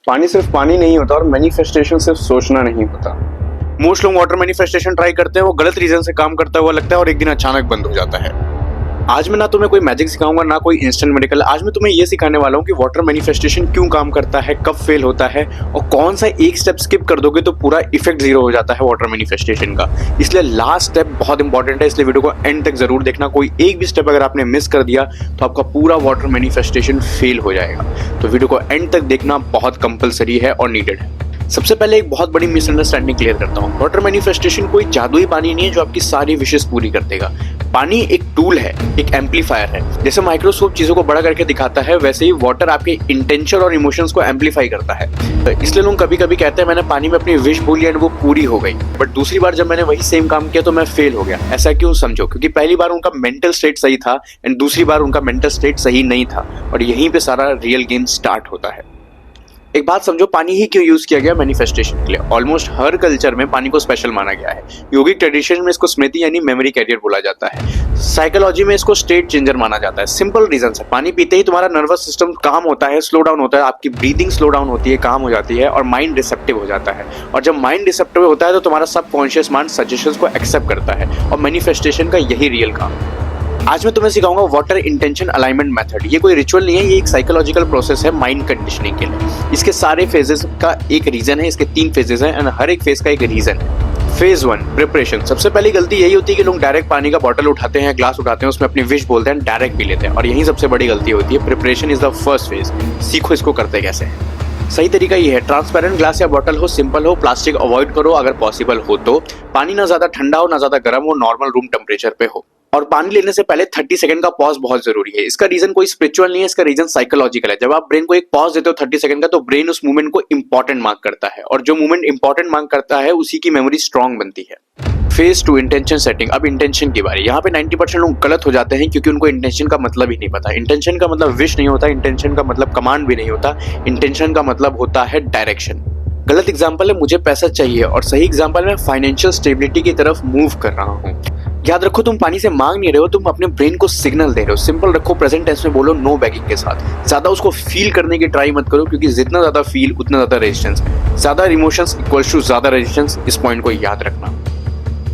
पानी सिर्फ पानी नहीं होता और मैनिफेस्टेशन सिर्फ सोचना नहीं होता। मोस्ट लोग वाटर मैनिफेस्टेशन ट्राई करते हैं, वो गलत रीजन से काम करता हुआ लगता है और एक दिन अचानक बंद हो जाता है। आज मैं ना तुम्हें कोई मैजिक सिखाऊंगा ना कोई इंस्टेंट मेडिकल। आज मैं तुम्हें ये सिखाने वाला हूँ कि वाटर मैनिफेस्टेशन क्यों काम करता है, कब फेल होता है और कौन सा एक स्टेप स्किप कर दोगे तो पूरा इफेक्ट जीरो हो जाता है वाटर मैनिफेस्टेशन का। इसलिए लास्ट स्टेप बहुत इंपॉर्टेंट है, इसलिए वीडियो को एंड तक जरूर देखना। कोई एक भी स्टेप अगर आपने मिस कर दिया तो आपका पूरा वाटर मैनिफेस्टेशन फेल हो जाएगा। तो वीडियो को एंड तक देखना बहुत कंपलसरी है और नीडेड है। सबसे पहले एक बहुत बड़ी मिसअंडरस्टैंडिंग क्लियर करता हूँ। वाटर मैनिफेस्टेशन कोई जादुई पानी नहीं है जो आपकी सारी विशेष पूरी कर देगा। पानी एक टूल है, एक एम्पलीफायर है। जैसे माइक्रोस्कोप चीजों को बड़ा करके दिखाता है, वैसे ही वाटर आपके इंटेंशन और इमोशंस को एम्पलीफाई करता है। तो इसलिए लोग कभी कभी कहते हैं मैंने पानी में अपनी विश बोली एंड वो पूरी हो गई, बट दूसरी बार जब मैंने वही सेम काम किया तो मैं फेल हो गया। ऐसा क्यों? समझो, क्योंकि पहली बार उनका मेंटल स्टेट सही था एंड दूसरी बार उनका मेंटल स्टेट सही नहीं था, और यहीं पे सारा रियल गेम स्टार्ट होता है। एक बात समझो, पानी ही क्यों यूज किया गया मैनिफेस्टेशन के लिए। ऑलमोस्ट हर कल्चर में पानी को स्पेशल माना गया है। योगिक ट्रेडिशन में इसको स्मृति यानी मेमोरी कैरियर बोला जाता है। साइकोलॉजी में इसको स्टेट चेंजर माना जाता है। सिंपल रीजन है, पानी पीते ही तुम्हारा नर्वस सिस्टम काम होता है, स्लो डाउन होता है, आपकी ब्रीदिंग स्लो डाउन होती है, काम हो जाती है और माइंड रिसेप्टिव हो जाता है। और जब माइंड रिसेप्टिव होता है तो तुम्हारा सबकॉन्शियस माइंड सजेशंस को एक्सेप्ट करता है, और मैनिफेस्टेशन का यही रियल काम है। आज मैं तुम्हें सिखाऊंगा वाटर इंटेंशन अलाइनमेंट मेथड। ये कोई रिचुअल नहीं है, ये एक साइकोलॉजिकल प्रोसेस है माइंड कंडीशनिंग के लिए। इसके सारे फेजेस का एक रीजन है, इसके 3 फेजेस हैं एंड हर एक फेज का एक रीजन है। Phase 1 preparation. सबसे पहली गलती यही होती है कि लोग डायरेक्ट पानी का बॉटल उठाते हैं, ग्लास उठाते हैं, उसमें अपनी विश बोलते हैं, डायरेक्ट पी लेते हैं, और यही सबसे बड़ी गलती होती है। Preparation is the first phase. सीखो इसको करते कैसे हैं। सही तरीका ये है, ट्रांसपेरेंट ग्लास या बॉटल हो, सिंपल हो, प्लास्टिक अवॉइड करो अगर पॉसिबल हो तो। पानी ना ज्यादा ठंडा हो ना ज्यादा गर्म हो, नॉर्मल रूम टेम्परेचर पे हो। और पानी लेने से पहले 30 सेकंड का पॉज बहुत जरूरी है। इसका रीजन कोई स्पिरिचुअल नहीं है, इसका रीजन साइकोलॉजिकल है। जब आप ब्रेन को एक पॉज देते हो 30 सेकंड का, तो ब्रेन उस मूवमेंट को इंपॉर्टेंट मार्क करता है, और जो मूवमेंट इंपॉर्टेंट मार्क करता है उसी की मेमोरी स्ट्रांग बनती है। Phase 2 intention setting. अब इंटेंशन की बारी। यहाँ पे 90% लोग गलत हो जाते हैं क्योंकि उनको इंटेंशन का मतलब ही नहीं पता। इंटेंशन का मतलब विश नहीं होता, इंटेंशन का मतलब कमांड भी नहीं होता, इंटेंशन का मतलब होता है डायरेक्शन। गलत एग्जाम्पल है मुझे पैसा चाहिए, और सही एग्जाम्पल मैं फाइनेंशियल स्टेबिलिटी की तरफ मूव कर रहा हूँ। याद रखो, तुम पानी से मांग नहीं रहे हो, तुम अपने ब्रेन को सिग्नल दे रहे हो। सिंपल रखो, प्रेजेंट टेंस में बोलो नो बैगिंग के साथ। ज्यादा उसको फील करने की ट्राई मत करो, क्योंकि जितना ज्यादा फील उतना ज्यादा रेजिस्टेंस। ज्यादा इमोशंस इक्वल्स टू ज्यादा रेजिस्टेंस, इस पॉइंट को याद रखना।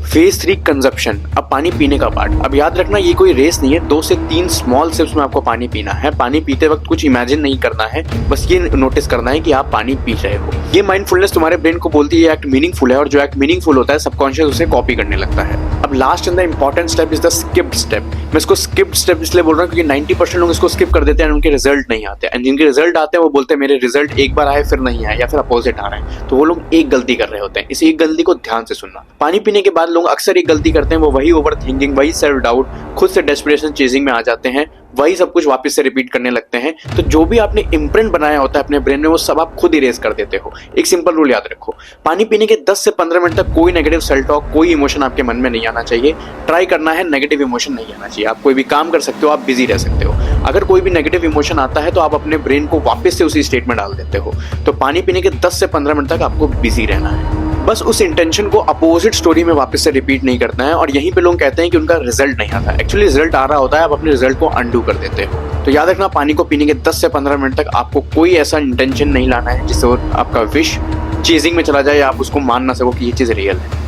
Phase 3 consumption. अब पानी पीने का पार्ट। अब याद रखना, ये कोई रेस नहीं है। 2 से 3 स्मॉल सिप्स में आपको पानी पीना है। पानी पीते वक्त कुछ इमेजिन नहीं करना है, बस ये नोटिस करना है कि आप पानी पी रहे हो। ये माइंडफुलनेस तुम्हारे ब्रेन को बोलती है ये एक्ट मीनिंगफुल है, और जो एक्ट मीनिंगफुल होता है सबकॉन्शियस उसे कॉपी करने लगता है। अब last and the important step is the skipped step. मैं इसको स्किप्ड स्टेप इसलिए बोल रहा हूँ क्योंकि 90% लोग इसको स्किप कर देते हैं, उनके रिजल्ट नहीं आते। एंड जिनके रिजल्ट आते हैं वो बोलते हैं मेरे रिजल्ट एक बार आए फिर नहीं आए, या फिर अपोजिट आ रहे हैं। तो वो लोग एक गलती कर रहे होते हैं। इस एक गलती को ध्यान से सुनना। पानी पीने के बाद लोग अक्सर एक गलती करते हैं, वो वही ओवर थिंकिंग, वही सेल्फ डाउट, खुद से डेस्परेशन चेजिंग में आ जाते हैं, वही सब कुछ वापस से रिपीट करने लगते हैं। तो जो भी आपने इम्प्रिंट बनाया होता है अपने ब्रेन में, वो सब आप खुद इरेज कर देते हो। एक सिंपल रूल याद रखो, पानी पीने के 10 से 15 मिनट तक कोई नेगेटिव सेल्फ टॉक, कोई इमोशन आपके मन में नहीं आना चाहिए। ट्राई करना है नेगेटिव इमोशन नहीं आना चाहिए। आप कोई भी काम कर सकते हो, आप बिजी रह सकते हो। अगर कोई भी नेगेटिव इमोशन आता है तो आप अपने ब्रेन को वापस से उसी स्टेट में डाल देते हो। तो पानी पीने के 10 से 15 मिनट तक आपको बिजी रहना है। बस उस इंटेंशन को अपोजिट स्टोरी में वापस से रिपीट नहीं करना है, और यहीं पे लोग कहते हैं कि उनका रिजल्ट नहीं आता। एक्चुअली रिजल्ट आ रहा होता है, आप अपने रिजल्ट को अनडू कर देते हो। तो याद रखना, पानी को पीने के 10 से 15 मिनट तक आपको कोई ऐसा इंटेंशन नहीं लाना है जिससे आपका विश चेजिंग में चला जाए या आप उसको मान ना सको कि ये चीज रियल है।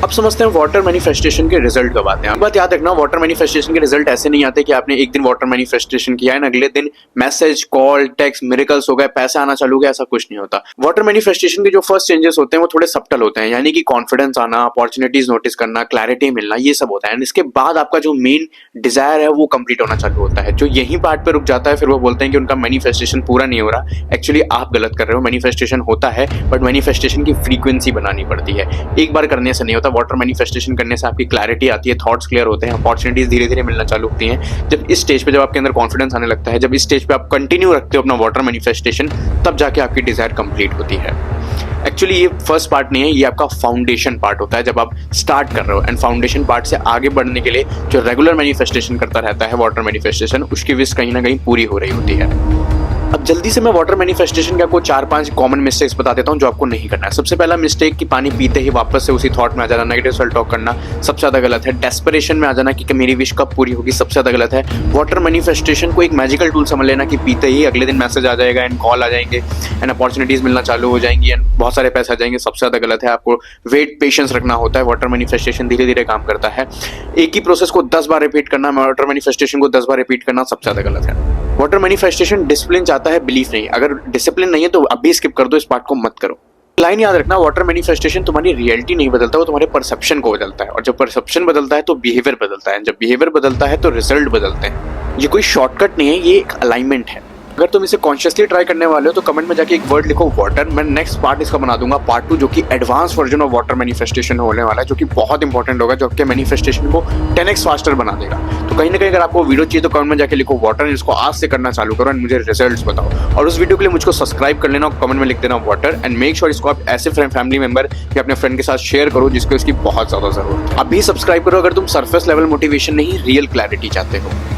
अब समझते हैं वाटर मैनिफेस्टेशन के रिजल्ट कब आते हैं। बात याद रखना, वाटर मैनिफेस्टेशन के रिजल्ट ऐसे नहीं आते कि आपने एक दिन वाटर मैनिफेस्टेशन किया है ना अगले दिन मैसेज, कॉल, टेक्स्ट, मिरेकल्स हो गए, पैसा आना चालू हो गया, ऐसा कुछ नहीं होता। वाटर मैनिफेस्टेशन के जो फर्स्ट चेंजेस होते हैं वो थोड़े सब्टल होते हैं, यानी कि कॉन्फिडेंस आना, अपॉर्चुनिटीज नोटिस करना, क्लैरिटी मिलना, ये सब होता है। एंड इसके बाद आपका जो मेन डिजायर है वो कंप्लीट होना चालू होता है। जो यही पार्ट पे रुक जाता है, फिर वो बोलते हैं कि उनका मैनिफेस्टेशन पूरा नहीं हो रहा। एक्चुअली आप गलत कर रहे हो। मैनिफेस्टेशन होता है, बट मैनिफेस्टेशन की फ्रीक्वेंसी बनानी पड़ती है। एक बार करने से नहीं होता। वाटर मैनिफेस्टेशन करने से आपकी क्लैरिटी आती है, थॉट्स क्लियर होते हैं, अपॉर्चुनिटीज धीरे धीरे मिलना चालू होती हैं। जब इस स्टेज पे, जब आपके अंदर कॉन्फिडेंस आने लगता है, जब इस स्टेज पे आप कंटिन्यू रखते हो अपना वाटर मैनिफेस्टेशन, तब जाके आपकी डिजायर कंप्लीट होती है। एक्चुअली ये फर्स्ट पार्ट नहीं है, ये आपका फाउंडेशन पार्ट होता है जब आप स्टार्ट कर रहे हो। एंड फाउंडेशन पार्ट से आगे बढ़ने के लिए जो रेगुलर मैनिफेस्टेशन करता रहता है वाटर मैनिफेस्टेशन, उसकी विश कहीं ना कहीं पूरी हो रही होती है। अब जल्दी से मैं वाटर मैनिफेस्टेशन का कोई 4-5 कॉमन मिस्टेक्स बता देता हूँ जो आपको नहीं करना है। सबसे पहला मिस्टेक कि पानी पीते ही वापस से उसी थॉट में आ जाना, नेगेटिव सेल्फ टॉक करना, सबसे ज्यादा गलत है। डेस्परेशन में आ जाना कि मेरी विश कब पूरी होगी, सबसे ज्यादा गलत है। वाटर मैनिफेस्टेशन को एक मैजिकल टूल समझ लेना कि पीते ही अगले दिन मैसेज आ जाएगा एंड कॉल आ जाएंगे एंड अपॉर्चुनिटीज मिलना चालू हो जाएंगी एंड बहुत सारे पैसे आ जाएंगे, सबसे ज्यादा गलत है। आपको वेट पेशेंस रखना होता है। वाटर मैनिफेस्टेशन धीरे धीरे काम करता है। एक ही प्रोसेस को 10 बार रिपीट करना, वाटर मैनिफेस्टेशन को 10 बार रिपीट करना सबसे ज्यादा गलत है। वाटर मैनिफेस्टेशन डिसिप्लिन चाहता है, बिलीफ नहीं। अगर डिसिप्लिन नहीं है तो अभी स्किप कर दो, इस पार्ट को मत करो। लाइन याद रखना, वाटर मैनिफेस्टेशन तुम्हारी रियलिटी नहीं बदलता, वो तुम्हारे परसेप्शन को बदलता है। और जब परसेप्शन बदलता है तो बिहेवियर बदलता है, जब बिहेवियर बदलता है तो रिजल्ट बदलते हैं। ये कोई शॉर्टकट नहीं है, ये एक अलाइनमेंट है। अगर तुम इसे कॉन्शियसली ट्राई करने वाले हो तो कमेंट में जाके एक वर्ड लिखो वाटर। मैं नेक्स्ट पार्ट इसका बना दूंगा, पार्ट 2, जो कि advance version of water manifestation होने वाला है, जो कि बहुत इंपॉर्टेंट होगा, जो आपके मैनिफेस्टेशन को 10x फास्टर बना देगा। तो कहीं ना कहीं अगर आपको वीडियो चाहिए तो कमेंट में जाके लिखो वाटर, इसको आज से करना चालू करो एंड मुझे रिजल्ट्स बताओ। और उस वीडियो के लिए मुझको सब्सक्राइब कर लेना और कमेंट में लिख देना वाटर एंड मेक श्योर इसको आप ऐसे फैमिली मेंबर या अपने फ्रेंड के साथ शेयर करो जिसको इसकी बहुत ज्यादा जरूरत है। अभी सब्सक्राइब करो अगर तुम सरफेस लेवल मोटिवेशन नहीं, रियल क्लैरिटी चाहते हो।